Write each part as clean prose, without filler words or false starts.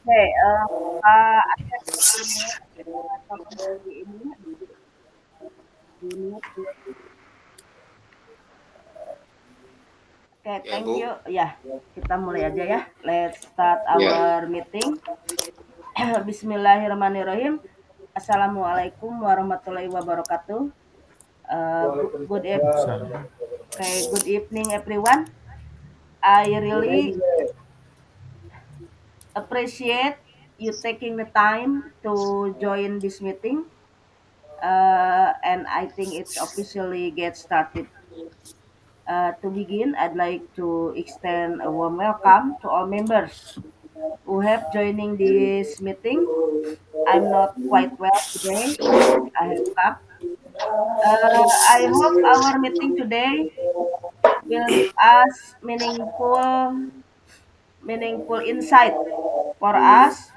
Oke, Kak Asep mau tolong di ini ya, di mute. Oke, Ya, thank Bu. you. Ya, kita mulai aja ya. Let's start Ya. our meeting. Bismillahirrahmanirrahim. Assalamualaikum warahmatullahi wabarakatuh. Good evening. Waalaikumsalam. Okay, good evening everyone. I really appreciate you taking the time to join this meeting. And I think it's officially get started. To begin, I'd like to extend a warm welcome to all members who have joining this meeting. I'm not quite well today, but I have come. I hope our meeting today will give us meaningful insight for us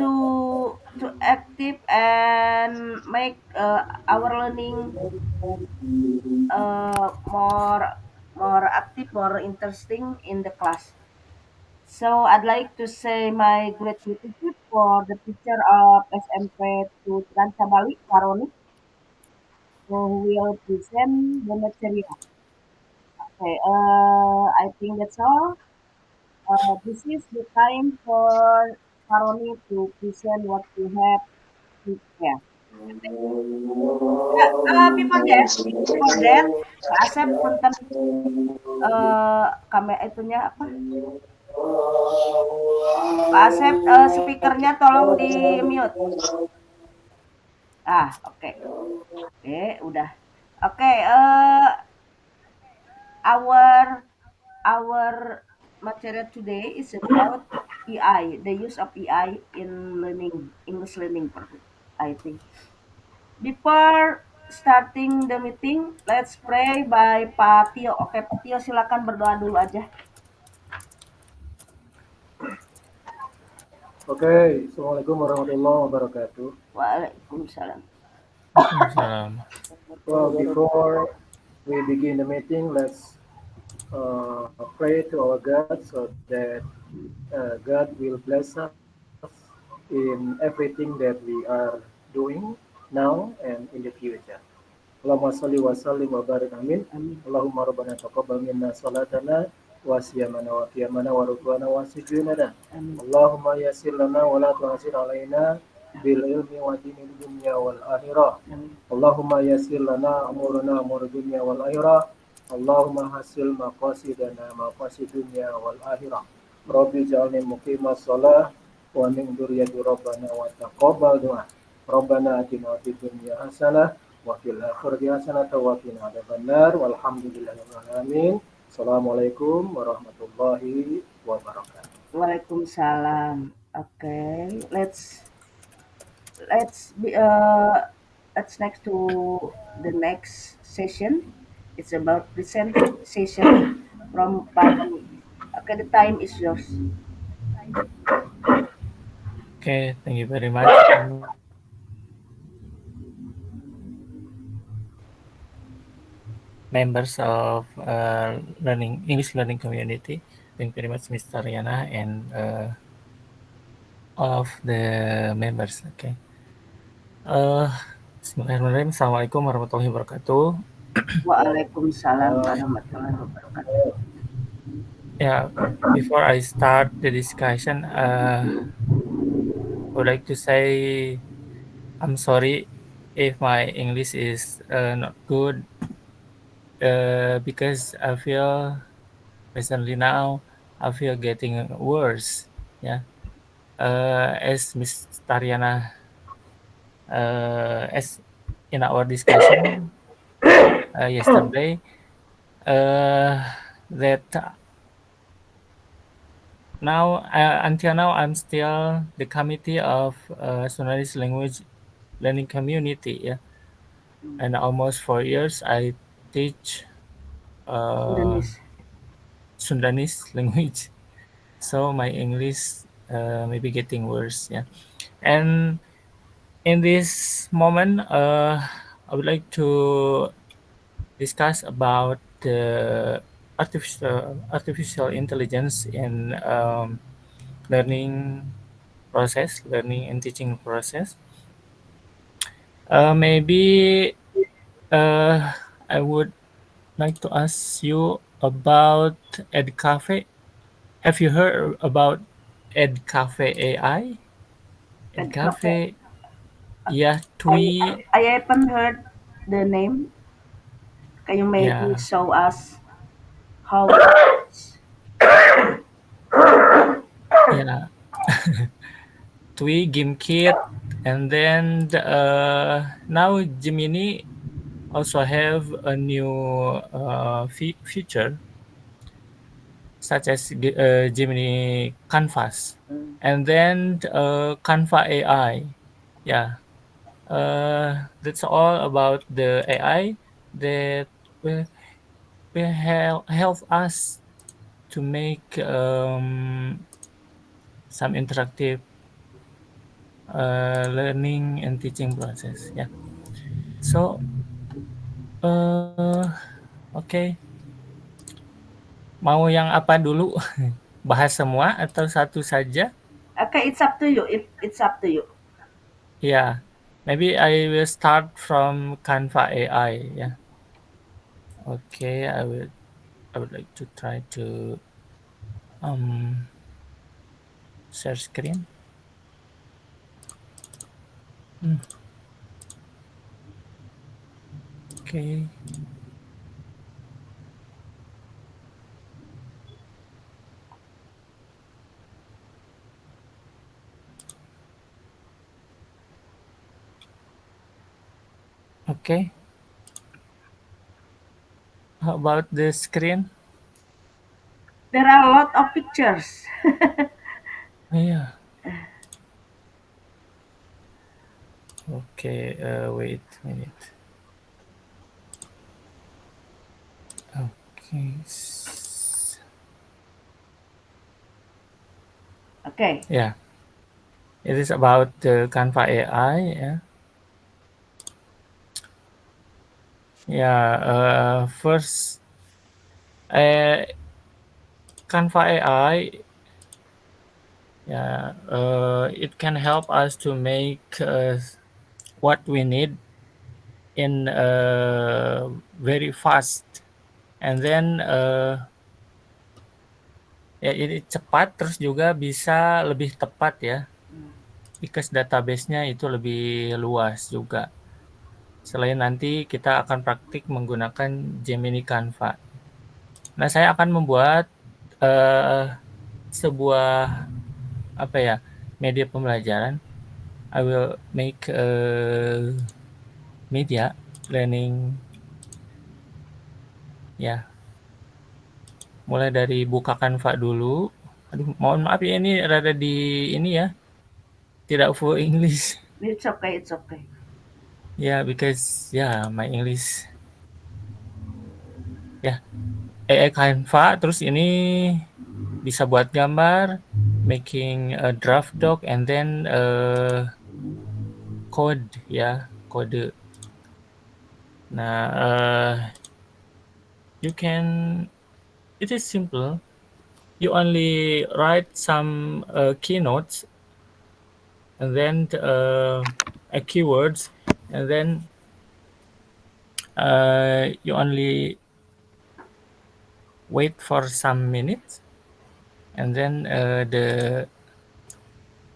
to active and make our learning more active, more interesting in the class. So I'd like to say my gratitude for the teacher of SMP to Transabali, Karoni, who will present the material. Okay, I think that's all. This is the time for Karoni to present what you have prepared. Yeah, before that, Kak Asep punten kamera itunya apa? Kak Asep speakernya tolong di mute. Ah, oke. Oke, udah. Oke, our material today is about EI, the use of EI in learning English learning purpose, I think. Before starting the meeting, let's pray by Pak Tio. Oke, Pak Tio silakan berdoa dulu aja. Oke, Assalamualaikum warahmatullahi wabarakatuh. Waalaikumsalam. Waalaikumsalam. Well, before we begin the meeting, let's pray to our God so that God will bless us in everything that we are doing now and in the future. Allahumma salli wa sallim wa barik amin. Amin. Allahumma rabbana taqabbal minna salatana wa siyamana wa qiyamana wa rukwana wa sujudana. Amin. Allahumma yassir lana wa la tu'sir alaina bil ilmi wa dinil dunya wal akhirah. Amin. Allahumma yassir lana umurana umur dunya wal akhirah. Allahumma hasil maqasidana maqasid dunya wal akhirah. Rabbi ja'alni muqimas shalah wa min dzurriyyati rabbana wa taqabbal du'a. Rabbana atina fid dunya hasanah wa fil akhirati hasanatan wa qina adzabannar walhamdulillahirabbil alamin. Assalamualaikum warahmatullahi wabarakatuh. Waalaikumsalam. Okay, let's next to the next session. It's about presenting session from Paroni. Okay, the time is yours. Okay, thank you very much. Members of learning English learning community, thank you very much, Mr. Riana, and all of the members. Okay. Bismillahirrahmanirrahim. Assalamualaikum warahmatullahi wabarakatuh. Waalaikumsalam warahmatullahi wabarakatuh. Yeah, before I start the discussion, I would like to say I'm sorry if my English is not good because I feel recently now I feel getting worse. Yeah, as Miss Tariana, as in our discussion yesterday, that now until now I'm still the committee of Sundanese language learning community. Yeah, and almost 4 years I teach Sundanese language. So my English may be getting worse. Yeah, and in this moment, I would like to discuss about the artificial intelligence in learning process, learning and teaching process. Maybe I would like to ask you about EdCafe. Have you heard about EdCafe AI? Ed Cafe. EdCafe, yeah, I, Twi, I haven't heard the name. Can you maybe yeah, show us how it works? yeah, Twi, GameKit, and then now Gemini also have a new feature such as Gemini Canvas, Mm. and then Canva AI. Yeah, that's all about the AI that will, will help us to make some interactive learning and teaching process. Yeah. So, uh, oke, mau yang apa dulu? Bahas semua atau satu saja? Okay, it's up to you. It's up to you. Yeah, maybe I will start from Canva AI. Yeah. Okay, I would like to try to um share screen. Hmm, okay. Okay. How about the screen? There are a lot of pictures. Oh, yeah. Okay. Wait a minute. Okay. Okay. Yeah. It is about the Canva AI. Yeah. Yeah. First, uh, Canva AI. Yeah. It can help us to make what we need in very fast, and then ya ini cepat terus juga bisa lebih tepat ya, Mm. because database-nya itu lebih luas juga. Selain nanti kita akan praktik menggunakan Gemini Canva. Nah, saya akan membuat sebuah apa ya, media pembelajaran. I will make a media learning, ya. Mulai dari buka Canva dulu. Aduh, mohon maaf ya, ini rada di ini ya, tidak full English. It's okay. It's okay. Ya, because ya my English ya AI Canva, terus ini bisa buat gambar, making a draft doc, and then code ya, kode. Nah, you can, it is simple. You only write some keynotes, and then keywords, and then you only wait for some minutes, and then the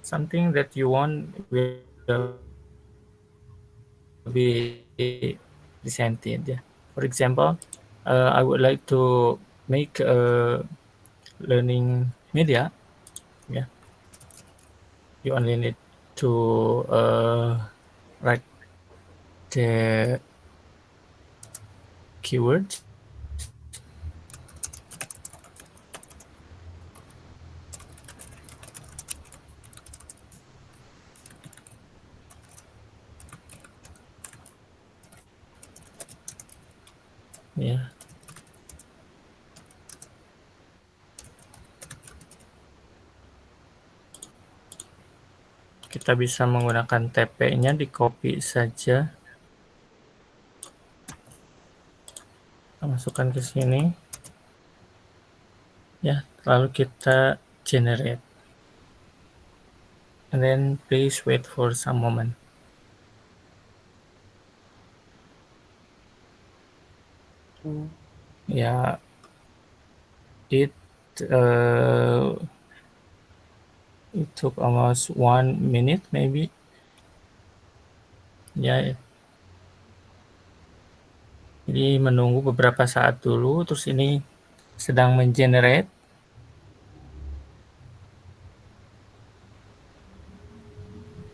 something that you want will be presented. Yeah. For example, I would like to make a learning media. Yeah, you only need to write the keywords. Ya, kita bisa menggunakan TP-nya, di copy saja, kita masukkan ke sini. Ya, lalu kita generate. and then please wait for some moment. Yeah, it uh, it took almost 1 minute maybe. Ya, jadi menunggu beberapa saat dulu, terus ini sedang mengenerate.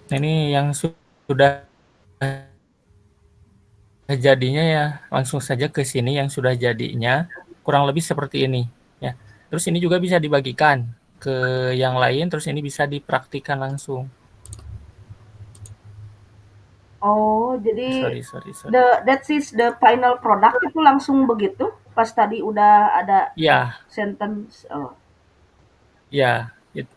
Nah, ini yang sudah jadinya ya, langsung saja ke sini yang sudah jadinya, kurang lebih seperti ini ya. Terus ini juga bisa dibagikan ke yang lain, terus ini bisa dipraktikkan langsung. Oh, jadi Sorry. that is the final product itu langsung begitu? Pas tadi udah ada Ya, sentence. Oh. ya,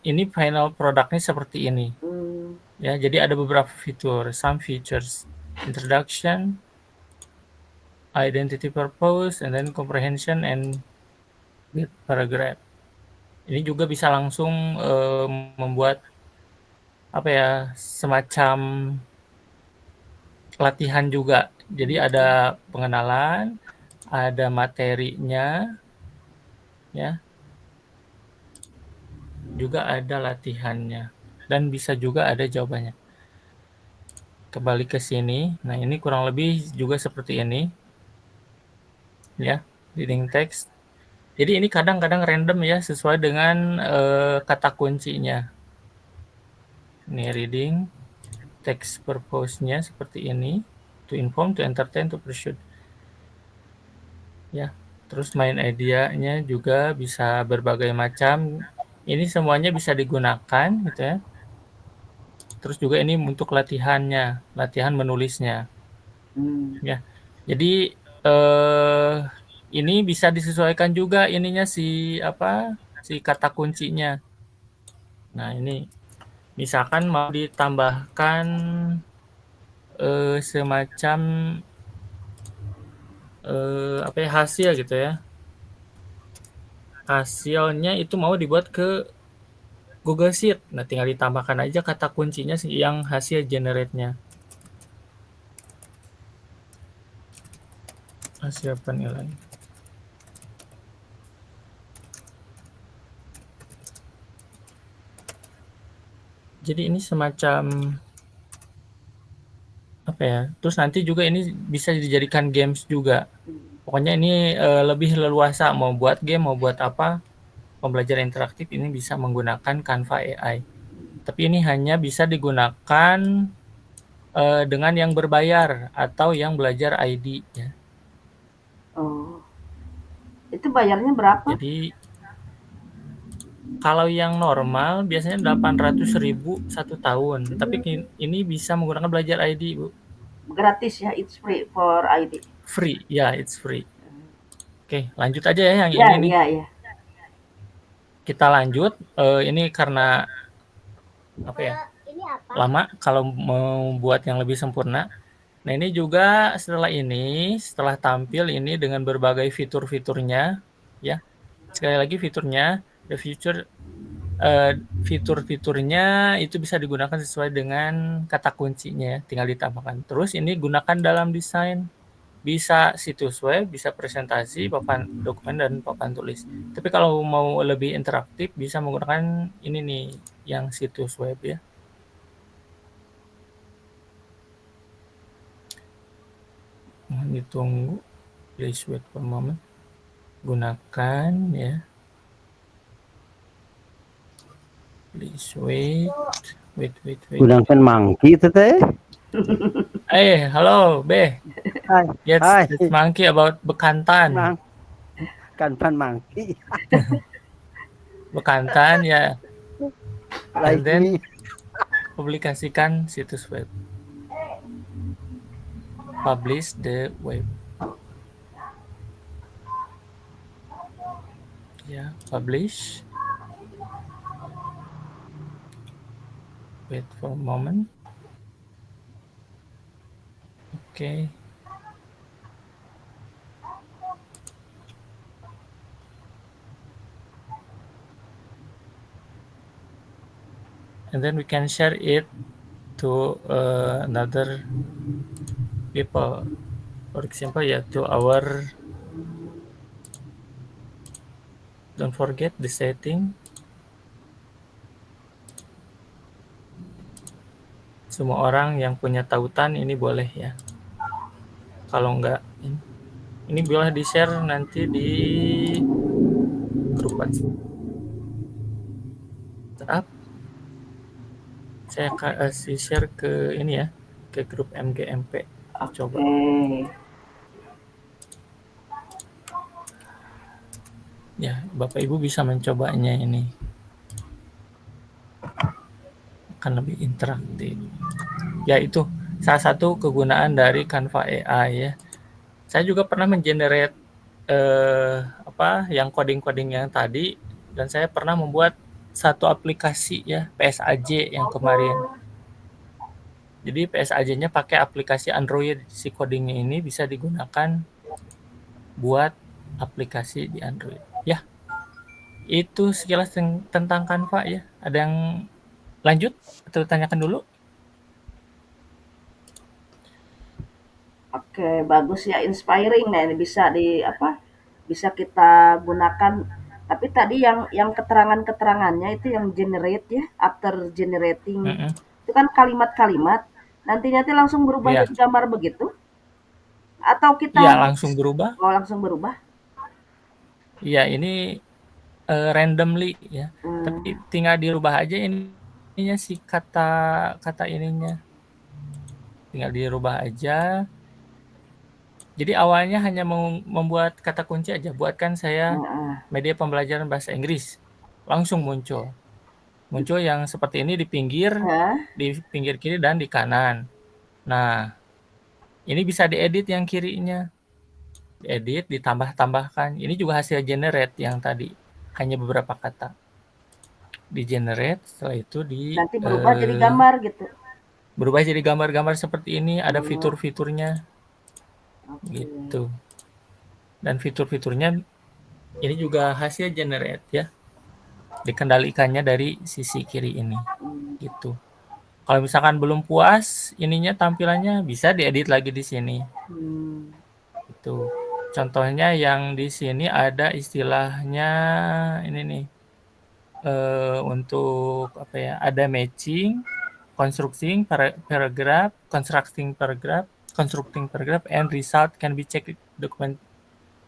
ini final produknya seperti ini. Hmm. Ya, jadi ada beberapa fitur, some features, introduction, identity purpose, and then comprehension and with paragraph. Ini juga bisa langsung membuat apa ya, semacam latihan juga. Jadi ada pengenalan, ada materinya, ya, juga ada latihannya, dan bisa juga ada jawabannya. Kembali ke sini. Nah, ini kurang lebih juga seperti ini, ya, reading text. Jadi ini kadang-kadang random ya, sesuai dengan kata kuncinya. Ini reading text purpose-nya seperti ini, to inform, to entertain, to pursue. Ya, terus main idea-nya juga bisa berbagai macam. Ini semuanya bisa digunakan gitu ya. Terus juga ini untuk latihannya, latihan menulisnya. Hmm. Ya, jadi ini bisa disesuaikan juga ininya si kata kuncinya. Nah, ini misalkan mau ditambahkan semacam hasil gitu ya. Hasilnya itu mau dibuat ke Google Sheet. Nah, tinggal ditambahkan aja kata kuncinya yang hasil generate-nya. Hasil penilaian. Jadi ini semacam apa ya? Terus nanti juga ini bisa dijadikan games juga. Pokoknya ini lebih leluasa, mau buat game, mau buat apa, pembelajaran interaktif ini bisa menggunakan Canva AI. Tapi ini hanya bisa digunakan dengan yang berbayar atau yang belajar ID ya. Oh. Itu bayarnya berapa? Jadi kalau yang normal biasanya 800.000 1 tahun, tapi ini bisa menggunakan belajar ID, Bu. Gratis ya, it's free for ID. Free, ya, it's free. Oke, lanjut aja ya yang ini Ya, nih. ya, ya. Kita lanjut. Ini karena apa ya? Lama kalau mau buat yang lebih sempurna. Nah, ini juga setelah tampil ini dengan berbagai fitur-fiturnya, ya. Sekali lagi fiturnya, the future fitur-fiturnya itu bisa digunakan sesuai dengan kata kuncinya, ya, tinggal ditambahkan. Terus ini gunakan dalam desain, bisa situs web, bisa presentasi, papan dokumen, dan papan tulis. Tapi kalau mau lebih interaktif bisa menggunakan ini nih, yang situs web ya. Mohon ditunggu, please wait for a moment. Gunakan ya, please wait. Gunakan monkey itu teh. Halo, Be. Hai, hai, That's monkey about bekantan. Kanban monkey. Bekantan ya. And Like then me. publikasikan situs web. Publish the web. Ya, publish. Wait for a moment. Oke. and then we can share it to another people. For example, to our, don't forget the setting. Semua orang yang punya tautan ini boleh ya. Kalau enggak, ini boleh di-share nanti di grup WhatsApp. Saya kasih share ke ini ya, ke grup MGMP. Coba. Ya, Bapak Ibu bisa mencobanya ini. Akan lebih interaktif. Ya, itu salah satu kegunaan dari Canva AI ya. Saya juga pernah mengenerate yang coding-coding yang tadi, dan saya pernah membuat satu aplikasi ya, PSAJ yang kemarin. Jadi PSAJ-nya pakai aplikasi Android. Si codingnya ini bisa digunakan buat aplikasi di Android. Ya, itu sekilas tentang Canva ya. Ada yang lanjut atau tanyakan dulu? Oke, bagus ya, inspiring. Nah, ini bisa kita gunakan. Tapi tadi yang keterangannya itu yang generate ya, after generating itu kan kalimat-kalimat. Nantinya tuh langsung berubah Iya. jadi gambar begitu? Atau kita Iya, langsung berubah. langsung berubah? Iya, ini randomly ya. Tapi tinggal dirubah aja ininya sih, kata ininya. Tinggal dirubah aja. Jadi awalnya hanya membuat kata kunci aja. Buatkan saya media pembelajaran bahasa Inggris. Langsung muncul. Muncul yang seperti ini di pinggir kiri dan di kanan. Nah, ini bisa diedit yang kirinya. Diedit, ditambah-tambahkan. Ini juga hasil generate yang tadi. Hanya beberapa kata. Di generate, setelah itu nanti berubah jadi gambar gitu. Berubah jadi gambar-gambar seperti ini, ada fitur-fiturnya. Gitu. Dan fitur-fiturnya ini juga hasil generate ya. Dikendalikannya dari sisi kiri ini. Gitu. Kalau misalkan belum puas ininya tampilannya, bisa diedit lagi di sini. Gitu. Contohnya yang di sini ada istilahnya ini nih. Untuk ada matching, constructing paragraph, and result can be checked document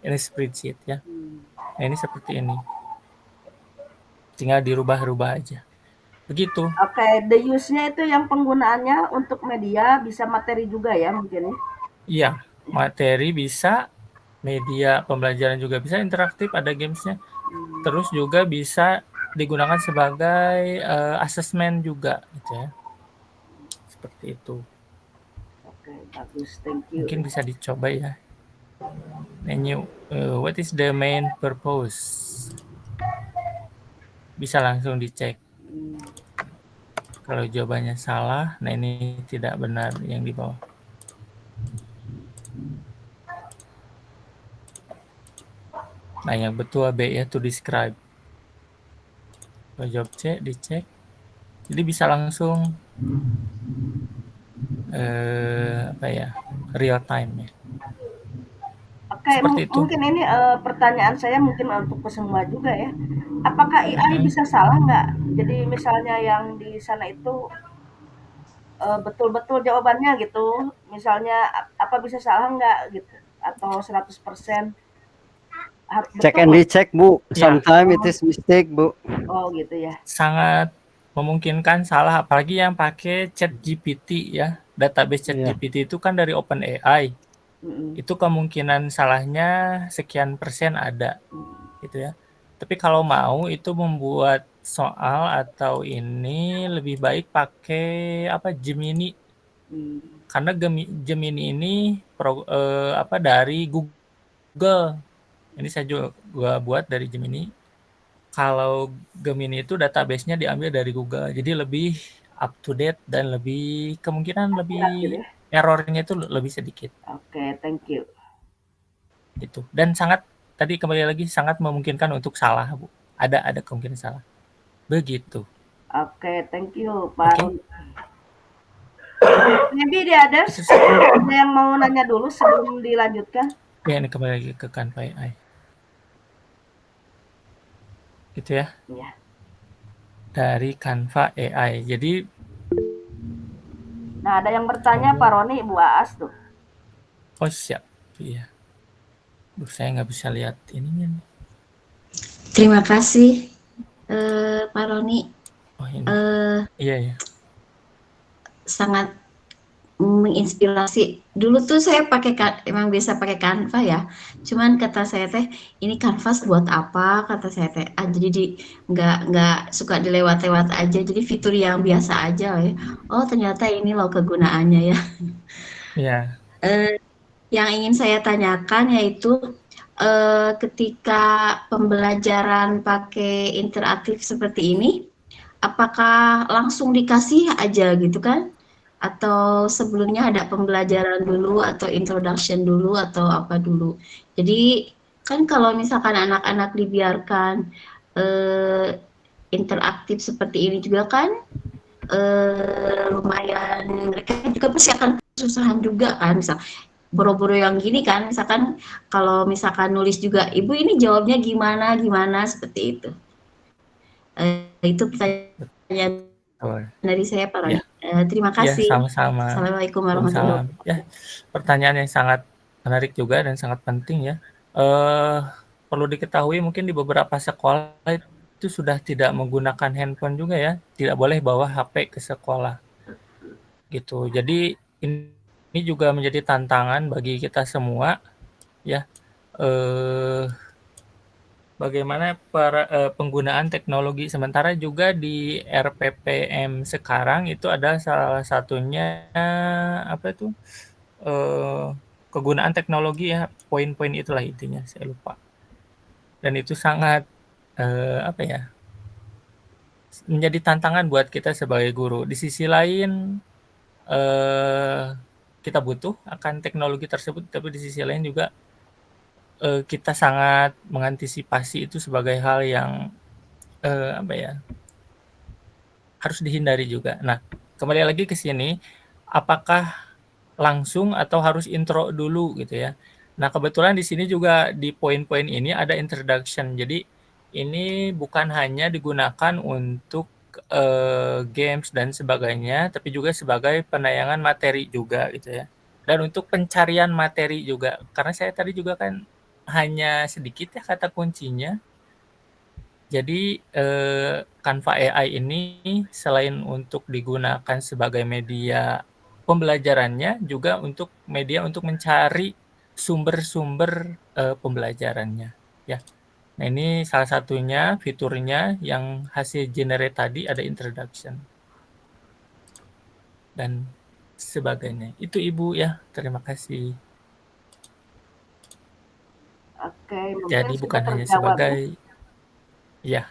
in a spreadsheet ya. Nah, ini seperti ini. Tinggal dirubah-rubah aja. Begitu. Oke, the use-nya itu yang penggunaannya untuk media bisa materi juga ya mungkin ya? Iya, materi bisa, media pembelajaran juga bisa, interaktif, ada gamesnya. Terus juga bisa digunakan sebagai asesmen juga gitu ya. Seperti itu. Oke, bagus, thank you. Mungkin bisa dicoba ya. Menu, what is the main purpose? Bisa langsung dicek. Kalau jawabannya salah, nah ini tidak benar yang di bawah. Nah yang betul B ya, to describe. Kalau jawab C, dicek. Jadi bisa langsung real time ya. Oke, mungkin ini pertanyaan saya mungkin untuk semua juga ya. Apakah AI bisa salah nggak? Jadi misalnya yang di sana itu betul-betul jawabannya gitu. Misalnya apa bisa salah nggak gitu? Atau 100% Check and recheck, Bu. Sometimes it is mistake, Bu. Oh, gitu ya. Sangat memungkinkan salah, apalagi yang pakai ChatGPT ya. Database ChatGPT itu kan dari OpenAI. Itu kemungkinan salahnya sekian persen ada gitu ya. Tapi kalau mau itu membuat soal atau ini lebih baik pakai Gemini. Karena Gemini ini dari Google. Ini saya juga buat dari Gemini. Kalau Gemini itu database-nya diambil dari Google, jadi lebih up to date dan lebih kemungkinan lebih errornya itu lebih sedikit. Oke, thank you. Itu. Dan kembali lagi sangat memungkinkan untuk salah, Bu. Ada kemungkinan salah. Begitu. Oke, thank you, Pak Oke. Roni. Maybe the others, Itu sih. ada yang mau nanya dulu sebelum dilanjutkan? Ya, ini kembali lagi ke Canva AI. Gitu ya. Iya. Dari Canva AI. Jadi Nah, ada yang bertanya Pak Roni, Bu Aas tuh. oh siap. Iya. Saya nggak bisa lihat ininya nih. Terima kasih, Pak Roni. Oh ini. Iya ya. Sangat menginspirasi. Dulu tuh saya emang biasa pakai Canva ya. Cuman kata saya teh, ini kanvas buat apa? Kata saya teh. Jadi nggak suka dilewat-lewat aja. Jadi fitur yang biasa aja ya. Oh ternyata ini loh kegunaannya ya. Iya. Yang ingin saya tanyakan yaitu ketika pembelajaran pakai interaktif seperti ini, apakah langsung dikasih aja gitu kan? Atau sebelumnya ada pembelajaran dulu atau introduction dulu atau apa dulu. Jadi kan kalau misalkan anak-anak dibiarkan interaktif seperti ini juga kan lumayan mereka juga pasti akan kesusahan juga kan, misal boro-boro yang gini kan, misalkan kalau misalkan nulis juga, ibu ini jawabnya gimana seperti itu. Itu pertanyaan dari saya Pak Roni. Terima Ya, kasih. sama-sama. Assalamualaikum warahmatullahi wabarakatuh. Ya, pertanyaan yang sangat menarik juga dan sangat penting ya. Perlu diketahui mungkin di beberapa sekolah itu sudah tidak menggunakan handphone juga ya, tidak boleh bawa HP ke sekolah. Gitu. Jadi ini juga menjadi tantangan bagi kita semua ya. Bagaimana penggunaan teknologi, sementara juga di RPPM sekarang itu ada salah satunya apa itu kegunaan teknologi ya, poin-poin itulah intinya, saya lupa. Dan itu sangat apa ya, menjadi tantangan buat kita sebagai guru. Di sisi lain kita butuh akan teknologi tersebut, tapi di sisi lain juga kita sangat mengantisipasi itu sebagai hal yang apa ya, harus dihindari juga. Nah, kembali lagi ke sini, apakah langsung atau harus intro dulu gitu ya. Nah, kebetulan di sini juga di poin-poin ini ada introduction. Jadi ini bukan hanya digunakan untuk games dan sebagainya, tapi juga sebagai penayangan materi juga gitu ya. Dan untuk pencarian materi juga, karena saya tadi juga kan hanya sedikit ya kata kuncinya. Jadi Canva AI ini selain untuk digunakan sebagai media pembelajarannya, juga untuk media untuk mencari sumber-sumber pembelajarannya ya. Nah, ini salah satunya fiturnya yang hasil generate tadi ada introduction dan sebagainya. Itu Ibu ya, terima kasih. Oke, mungkin Jadi sudah bukan hanya terjawab ya. sebagai ya.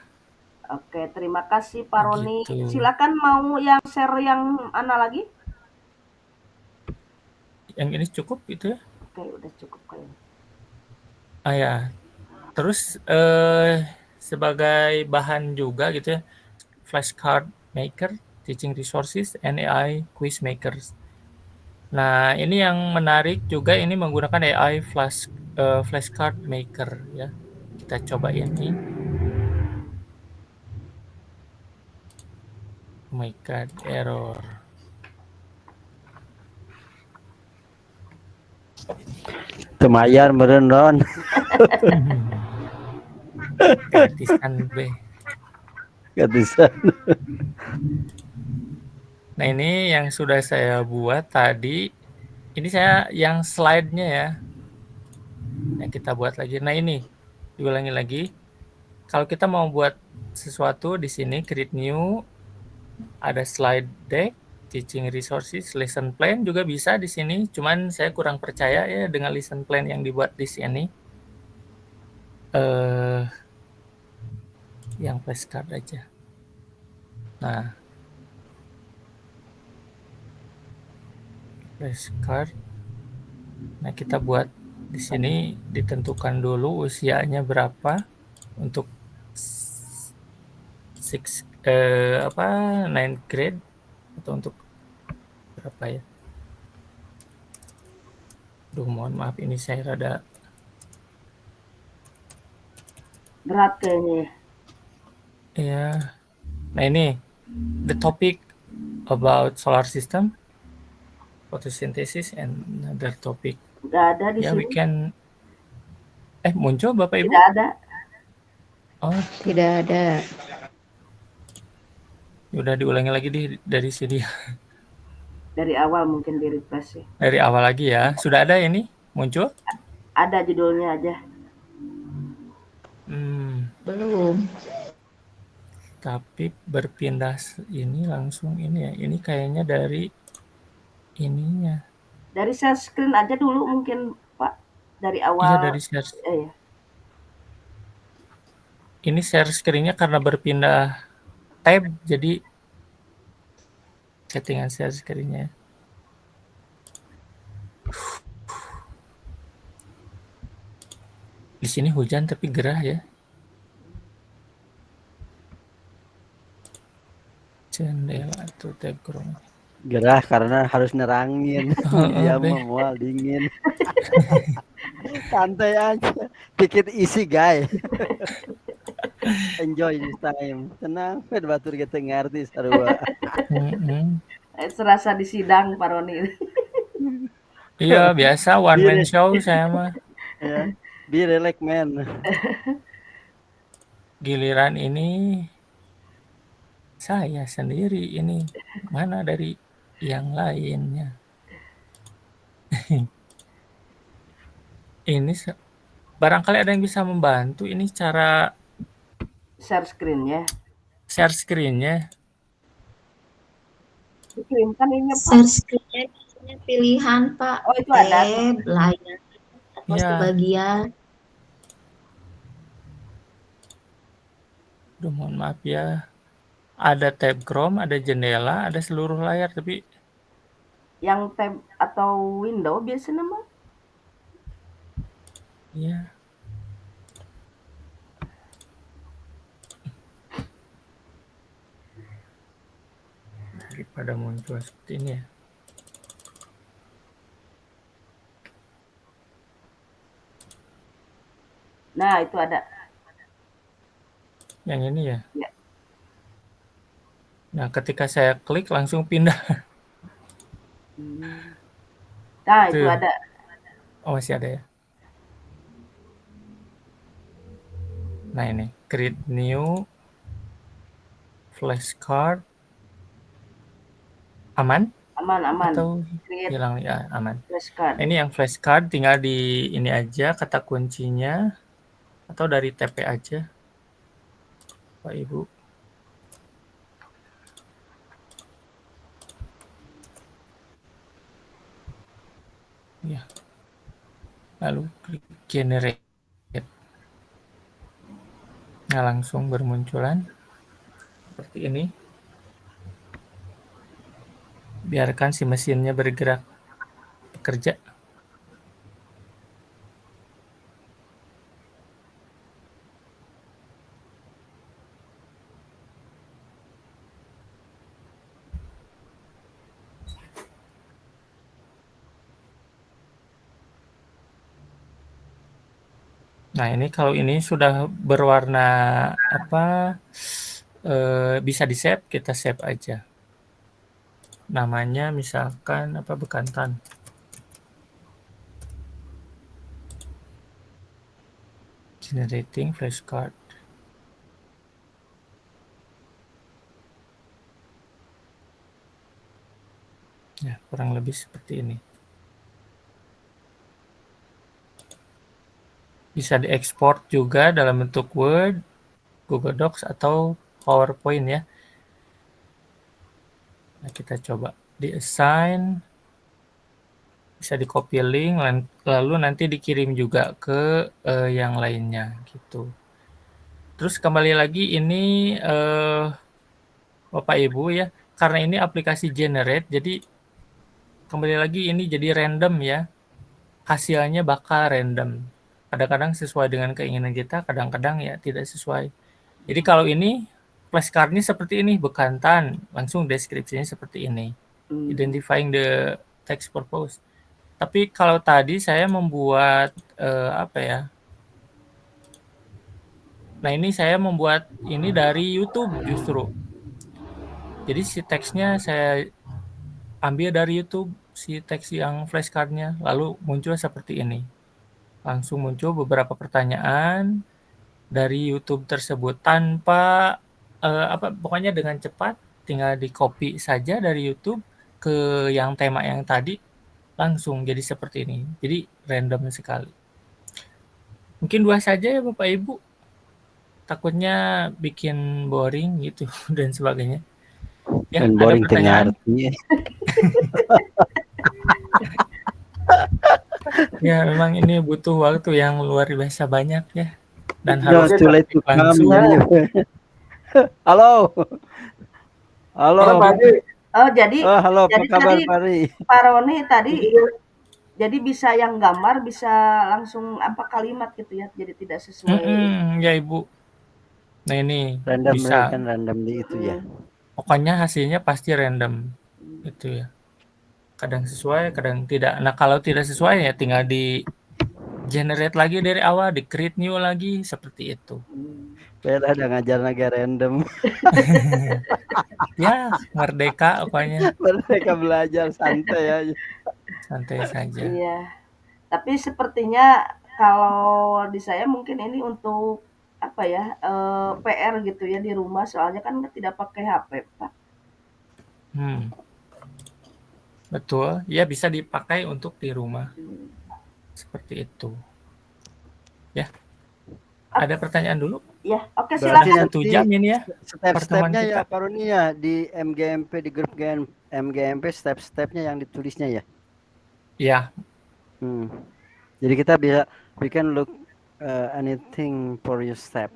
Oke, terima kasih Pak Roni. Begitu. Silakan mau yang share yang mana lagi? Yang ini cukup gitu ya. Oke, udah cukup kayaknya. Ya. Terus sebagai bahan juga gitu ya, flashcard maker, teaching resources, and AI quiz makers. Nah, ini yang menarik juga, ini menggunakan AI flashcard maker ya. Kita coba ini. Oh my god, error. Lumayan meureun Ron. Gratisan B. Gratisan. Nah, ini yang sudah saya buat tadi. Ini saya yang slide-nya ya. Nah, kita buat lagi. Nah, ini diulangi lagi. Kalau kita mau buat sesuatu di sini, create new, ada slide deck, teaching resources, lesson plan juga bisa di sini. Cuman saya kurang percaya ya dengan lesson plan yang dibuat di sini. Yang flashcard aja. Nah, flashcard. Nah, kita buat di sini, ditentukan dulu usianya berapa untuk 6 9th grade atau untuk berapa ya? Duh, mohon maaf ini saya rada Berat kayaknya ya. ya. Nah ini the topic about solar system, photosynthesis, and another topic. Nggak ada di Ya, we sini. can. Muncul Bapak Ibu? Tidak ada. Oh, Tidak ada. udah diulangi lagi dari sini. Dari awal mungkin di refresh ya. Dari awal lagi ya. Sudah ada ini muncul? Ada judulnya aja. Belum. Tapi berpindah ini langsung ini ya. Ini kayaknya dari ininya. Dari share screen aja dulu mungkin Pak. Dari awal. Iya, dari share. Ya. Ini share screen-nya karena berpindah tab, jadi settingan share screen-nya. Di sini hujan tapi gerah ya. Jendela atau tab Chrome. Gerah karena harus nerangin. Ya mual dingin. Santai aja. Take it easy guys. Enjoy this time. Tenang, ped batur kita ngerti sarua. Serasa di sidang Pak Roni. Iya, biasa one man show saya mah. Ya, be relax man. Giliran ini saya sendiri ini mana dari yang lainnya. Ini barangkali ada yang bisa membantu ini cara Share screen-nya. share screen-nya. Dikirimkan ini Pak. Share screen-nya pilihan Pak. Oh, itu ada. Layar atau Ya. sebagian. Duh, mohon maaf ya. Ada tab Chrome, ada jendela, ada seluruh layar, tapi Yang tab atau window biasanya mah. ya. Daripada muncul seperti ini ya. Nah, itu ada. Yang ini ya. Ya. Nah, ketika saya klik langsung pindah. Nah, itu Tuh. ada. Oh, masih ada ya. Nah, ini create new flashcard. Aman? Aman. Atau Create hilang ya, aman. flashcard. Nah, ini yang flashcard tinggal di ini aja kata kuncinya atau dari TP aja. Pak Ibu. Ya. Lalu klik generate. Nah, langsung bermunculan seperti ini. Biarkan si mesinnya bergerak bekerja. Nah, ini kalau ini sudah berwarna apa bisa di-save, kita save aja. Namanya misalkan apa bekantan. Generating flashcard. Ya, kurang lebih seperti ini. Bisa diekspor juga dalam bentuk Word, Google Docs, atau PowerPoint ya. Nah, kita coba di-assign. Bisa di-copy link, lalu nanti dikirim juga ke yang lainnya gitu. Terus kembali lagi ini Bapak Ibu ya, karena ini aplikasi generate, jadi kembali lagi ini jadi random ya. Hasilnya bakal random. Kadang-kadang sesuai dengan keinginan kita, kadang-kadang ya tidak sesuai. Jadi kalau ini flashcard-nya seperti ini, bekantan, langsung deskripsinya seperti ini. Identifying the text purpose. Tapi kalau tadi saya membuat Nah, ini saya membuat ini dari YouTube justru. Jadi si teksnya saya ambil dari YouTube, si teks yang flashcard-nya, lalu muncul seperti ini. Langsung muncul beberapa pertanyaan dari YouTube tersebut tanpa pokoknya dengan cepat, tinggal di-copy saja dari YouTube ke yang tema yang tadi, langsung jadi seperti ini. Jadi random sekali. Mungkin 2 saja ya Bapak Ibu. Takutnya bikin boring gitu dan sebagainya. Ya, Dan ada boring pertanyaan? artinya. Ya, memang ini butuh waktu yang luar biasa banyak ya. Dan No, harus too late to come. langsung. Halo. Halo. Halo Pak Adi. Oh, jadi Halo, apa kabar tadi Pak Ri? Pak Roni tadi jadi bisa yang gambar bisa langsung apa kalimat gitu ya. Jadi tidak sesuai. Ya Ibu. Nah ini Random bisa. kan random di itu ya. Pokoknya hasilnya pasti random. Itu ya. Kadang sesuai, kadang tidak. Nah, kalau tidak sesuai ya tinggal di generate lagi dari awal, di create new lagi seperti itu. Beda ada ngajar naga random. Ya, merdeka pokoknya. Mereka belajar santai aja. Santai saja. Iya. Tapi sepertinya kalau di saya mungkin ini untuk apa ya PR gitu ya di rumah soalnya kan tidak pakai HP Pak. Betul, ya bisa dipakai untuk di rumah. Seperti itu. Ya. Ada pertanyaan dulu? Ya, oke Berarti silakan. 1 jam ini ya. Step-stepnya ya Pak Roni ya di MGMP di grup MGMP step-stepnya yang ditulisnya ya. Ya. Jadi kita bisa we can look anything for your step.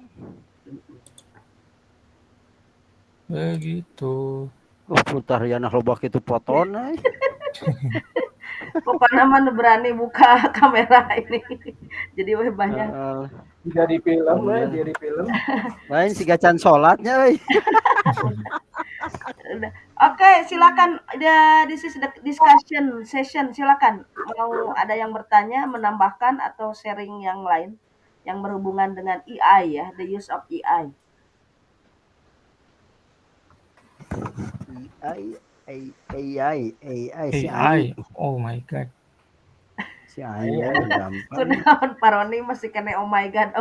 Begitu. Putar ya nah lobak itu foton. Pokoknya mana berani buka kamera ini. Jadi banyak. Jadi film jadi film. Lain si gacan sholatnya Oke, silakan. This is the discussion session. Silakan. Mau ada yang bertanya, menambahkan atau sharing yang lain yang berhubungan dengan AI ya, the use of AI. AI. Oh my god. Si AI gampang. Kunaon Paroni masih kena oh my god.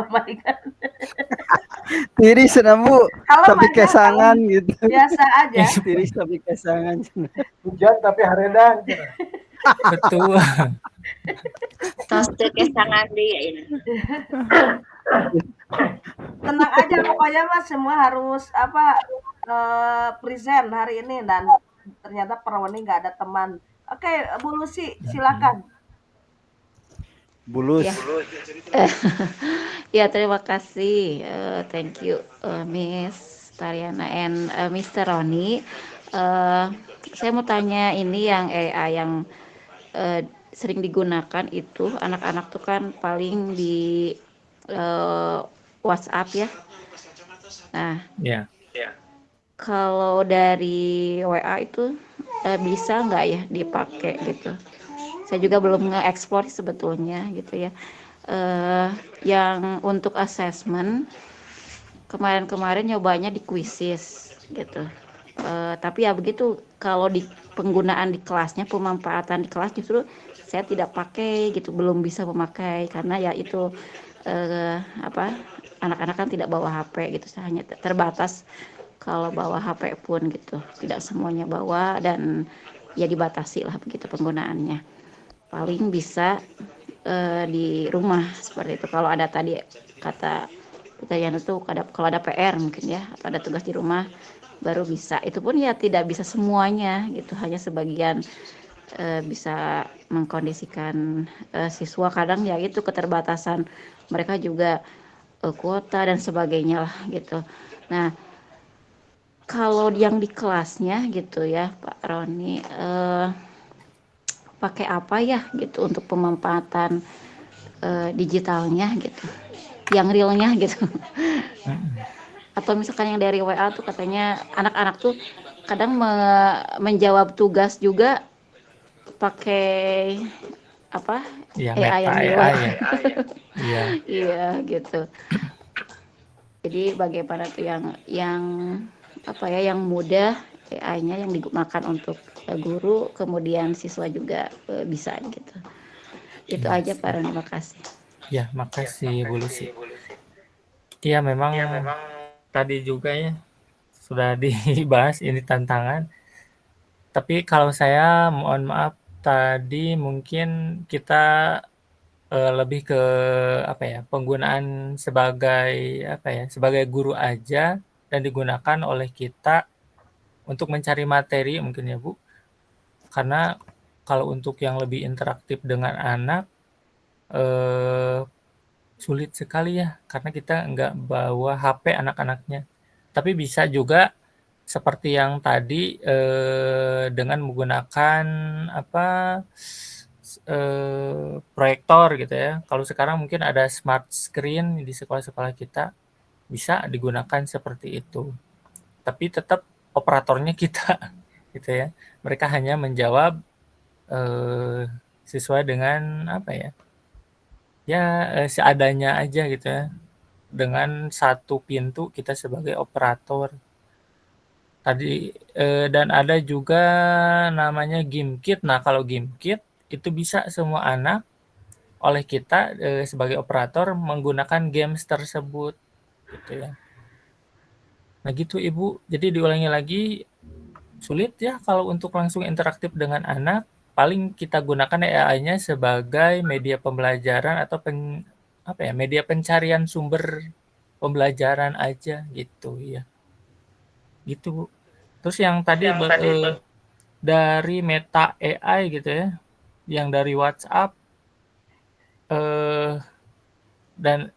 Tiris namu tapi kesangan gitu. Biasa aja. Tiris tapi kesangan. Hujan tapi haredan. Betul. Tos teu kesangan dia ini. Tenang aja pokoknya Mas, semua harus present hari ini dan ternyata Paroni nggak ada teman. Oke, Bu Lucy silakan. Bulus. Ya, terima kasih. Thank you, Miss Tariana and Mr. Roni. Saya mau tanya ini yang AI yang sering digunakan itu anak-anak tuh kan paling di WhatsApp ya. Nah, kalau dari WA itu bisa nggak ya dipakai gitu? Saya juga belum nge-explore sebetulnya gitu ya. Yang untuk assessment kemarin-kemarin nyobanya di Quizzes gitu. Tapi ya begitu, kalau di penggunaan di kelasnya, pemanfaatan di kelas justru saya tidak pakai gitu, belum bisa memakai karena ya itu anak-anak kan tidak bawa HP gitu, saya hanya terbatas kalau bawa HP pun gitu, tidak semuanya bawa dan ya dibatasi lah begitu penggunaannya. Paling bisa di rumah seperti itu. Kalau ada tadi kata pertanyaan itu kalau ada PR mungkin ya, atau ada tugas di rumah baru bisa. Itu pun ya tidak bisa semuanya gitu, hanya sebagian bisa mengkondisikan siswa. Kadang ya itu keterbatasan mereka juga kuota dan sebagainya lah gitu. Nah, kalau yang di kelasnya gitu ya Pak Roni, pakai apa ya gitu untuk pemanfaatan digitalnya gitu, yang realnya gitu. atau misalkan yang dari WA tuh katanya anak-anak tuh kadang menjawab tugas juga pakai apa Ya, AI Meta yang di AI WA. ya. Iya. Iya gitu. Jadi bagaimana tuh yang apa ya, yang mudah AI-nya yang digunakan untuk guru, kemudian siswa juga bisa gitu. Itu Iya aja sih. Pak, terima kasih. Ya, makasih Bu Lucy. Iya, memang tadi juga ya sudah dibahas ini tantangan. Tapi kalau saya mohon maaf tadi mungkin kita lebih ke apa ya, penggunaan sebagai apa ya, sebagai guru aja dan digunakan oleh kita untuk mencari materi mungkin ya Bu. Karena kalau untuk yang lebih interaktif dengan anak sulit sekali ya, karena kita nggak bawa HP anak-anaknya. Tapi bisa juga seperti yang tadi dengan menggunakan apa proyektor gitu ya. Kalau sekarang mungkin ada smart screen di sekolah-sekolah kita, bisa digunakan seperti itu. Tapi tetap operatornya kita gitu ya. Mereka hanya menjawab sesuai dengan apa ya? Ya seadanya aja gitu ya. Dengan satu pintu kita sebagai operator. Tadi dan ada juga namanya game kit. Nah, kalau game kit itu bisa semua anak oleh kita sebagai operator menggunakan games tersebut gitu ya. Nah, gitu Ibu. Jadi diulangi lagi, sulit ya kalau untuk langsung interaktif dengan anak, paling kita gunakan AI-nya sebagai media pembelajaran atau media pencarian sumber pembelajaran aja gitu ya. Gitu Bu. Terus yang tadi dari Meta AI gitu ya, yang dari WhatsApp dan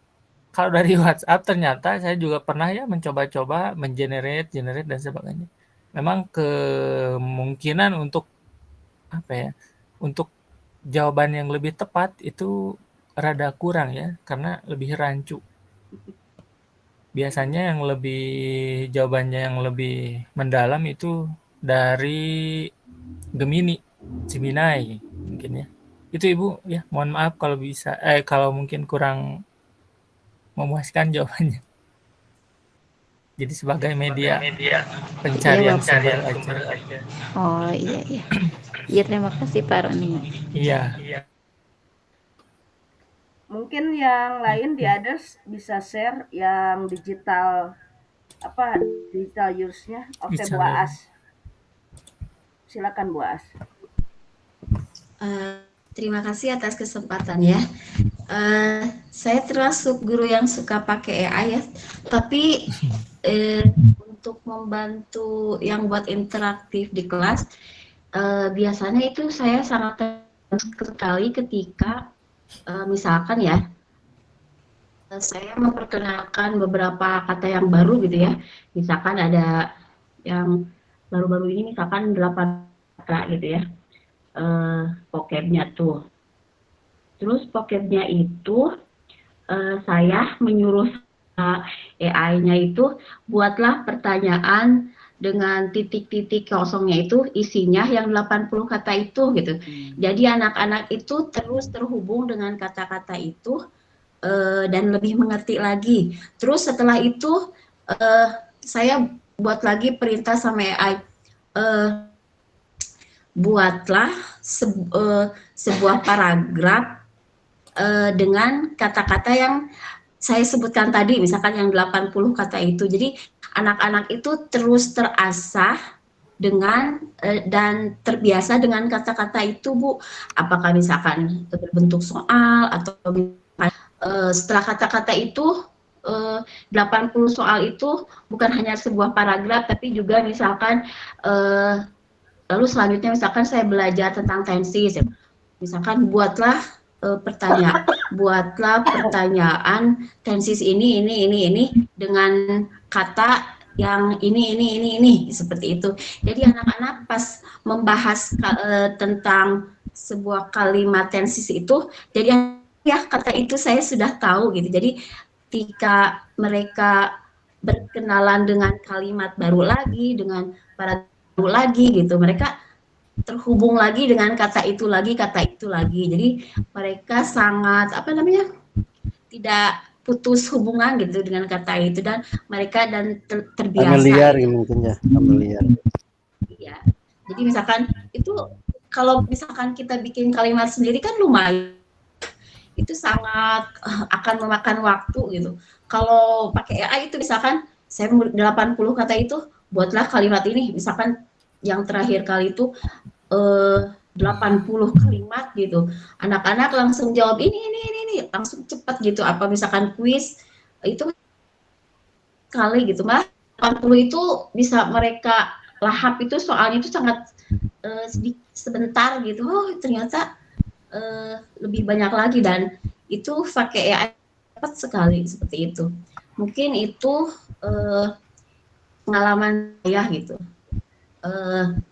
kalau dari WhatsApp ternyata saya juga pernah ya mencoba-coba generate dan sebagainya. Memang kemungkinan untuk apa ya, untuk jawaban yang lebih tepat itu rada kurang ya, karena lebih rancu. Biasanya jawabannya yang lebih mendalam itu dari Gemini mungkin ya. Itu Ibu ya, mohon maaf kalau mungkin kurang memuaskan jawabannya. Jadi sebagai media pencarian sumber aja. Oh iya. Iya, terima kasih Pak Roni. Iya. Mungkin yang lain di others bisa share yang digital use-nya. Oke, Bisa Bu ya. Aas. Silakan Bu Aas. Terima kasih atas kesempatannya. Saya termasuk guru yang suka pakai AI ya, tapi untuk membantu yang buat interaktif di kelas, biasanya itu saya sangat sekali ketika misalkan ya, saya memperkenalkan beberapa kata yang baru gitu ya. Misalkan ada yang baru-baru ini misalkan 8 kata gitu ya. Vocabnya tuh. Terus vocabnya itu saya menyuruh AI-nya itu buatlah pertanyaan dengan titik-titik kosongnya itu isinya yang 80 kata itu gitu. Jadi anak-anak itu terus terhubung dengan kata-kata itu dan lebih mengerti lagi. Terus setelah itu saya buat lagi perintah sama AI, buatlah sebuah paragraf dengan kata-kata yang saya sebutkan tadi, misalkan yang 80 kata itu. Jadi anak-anak itu terus terasah dengan dan terbiasa dengan kata-kata itu, Bu. Apakah misalkan berbentuk soal atau setelah kata-kata itu 80 soal itu bukan hanya sebuah paragraf, tapi juga misalkan lalu selanjutnya misalkan saya belajar tentang tensis, misalkan buatlah pertanyaan tensis ini dengan kata yang ini seperti itu. Jadi anak-anak pas membahas tentang sebuah kalimat tensis itu, jadi ya kata itu saya sudah tahu gitu. Jadi ketika mereka berkenalan dengan kalimat baru lagi, dengan para baru lagi gitu. Mereka terhubung lagi dengan kata itu lagi. Jadi mereka sangat tidak putus hubungan gitu dengan kata itu, dan mereka terbiasa. Familiar gitu. mungkin ya, familiar. Iya. Jadi misalkan itu kalau misalkan kita bikin kalimat sendiri kan lumayan, itu sangat akan memakan waktu gitu. Kalau pakai AI itu misalkan saya 80 kata itu, buatlah kalimat ini, misalkan yang terakhir kali itu 80 kalimat gitu. Anak-anak langsung jawab ini, langsung cepat gitu. Apa misalkan kuis itu kali gitu, malah 80 itu bisa mereka lahap, itu soalnya itu sangat sebentar gitu. Oh ternyata lebih banyak lagi, dan itu pakai AI cepat sekali seperti itu. Mungkin itu pengalaman saya gitu.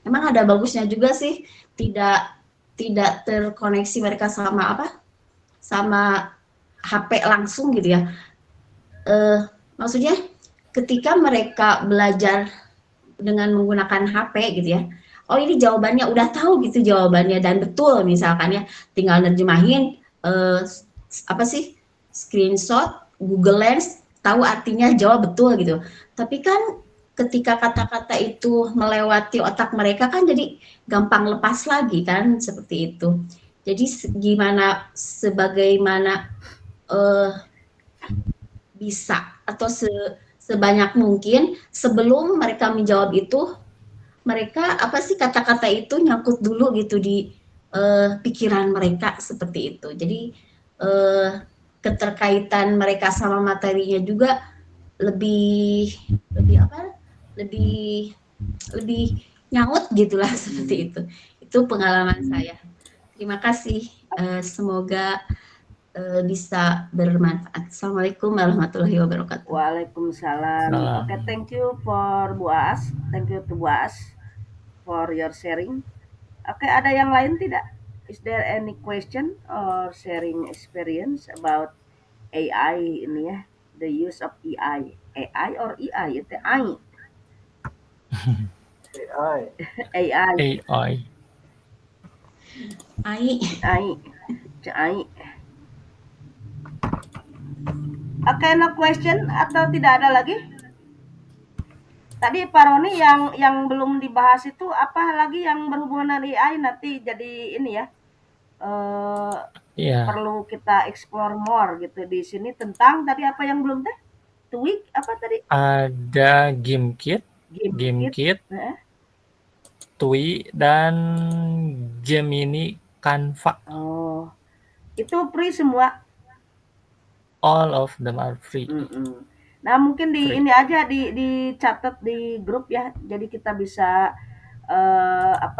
Emang ada bagusnya juga sih, tidak terkoneksi mereka sama HP langsung gitu ya. Maksudnya ketika mereka belajar dengan menggunakan HP gitu ya, oh ini jawabannya udah tahu gitu jawabannya dan betul misalkan ya, tinggal nerjemahin screenshot Google Lens, tahu artinya, jawab betul gitu. Tapi kan ketika kata-kata itu melewati otak mereka kan jadi gampang lepas lagi kan, seperti itu. Jadi sebagaimana bisa atau sebanyak mungkin sebelum mereka menjawab itu, mereka kata-kata itu nyangkut dulu gitu di pikiran mereka, seperti itu. Jadi keterkaitan mereka sama materinya juga lebih nyaut gitulah, seperti itu. Itu pengalaman saya. Terima kasih. Semoga bisa bermanfaat. Assalamualaikum warahmatullahi wabarakatuh. Waalaikumsalam. Okay, thank you for Bu As. Thank you to Bu As for your sharing. Okay, ada yang lain tidak? Is there any question or sharing experience about AI ini ya? The use of AI. AI or EI? Itu AI. AI. AI. AI. AI. Oke, no question atau tidak ada lagi? Tadi Pak Roni yang belum dibahas itu apa lagi yang berhubungan dengan AI, nanti jadi ini ya. Perlu kita explore more gitu di sini tentang tadi apa yang belum teh? Tweak apa tadi? Ada GameKit, Tui, dan Gemini Canva. Oh, itu free semua? All of them are free. Nah mungkin ini aja dicatat di grup ya, jadi kita bisa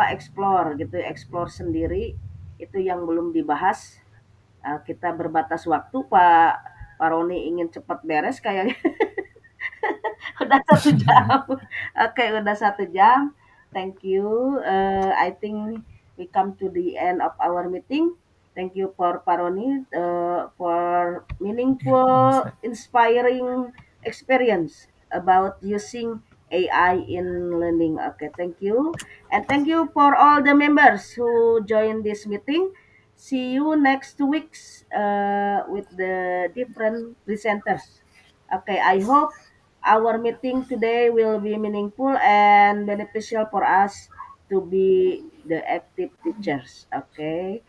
explore gitu, explore sendiri itu yang belum dibahas. Kita berbatas waktu, Pak Roni ingin cepat beres kayaknya. Udah 1 jam. Oke, udah 1 jam. Thank you. I think we come to the end of our meeting. Thank you for Pak Roni for meaningful, inspiring experience about using AI in learning. Okay, thank you. And thank you for all the members who joined this meeting. See you next 2 weeks with the different presenters. Okay, I hope our meeting today will be meaningful and beneficial for us to be the active teachers. Okay,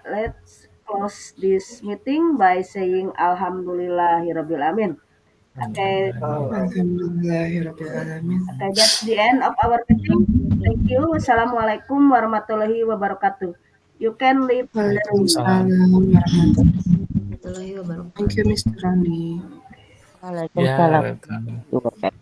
let's close this meeting by saying Alhamdulillahirabbil alamin. Okay. Alhamdulillahirrahmanirrahim. Okay, that's the end of our meeting. Thank you. Wassalamualaikum warahmatullahi wabarakatuh. You can leave the room. Warahmatullahi wabarakatuh. Thank you, Mr. Rani. Waalaikumsalam. Yeah, welcome.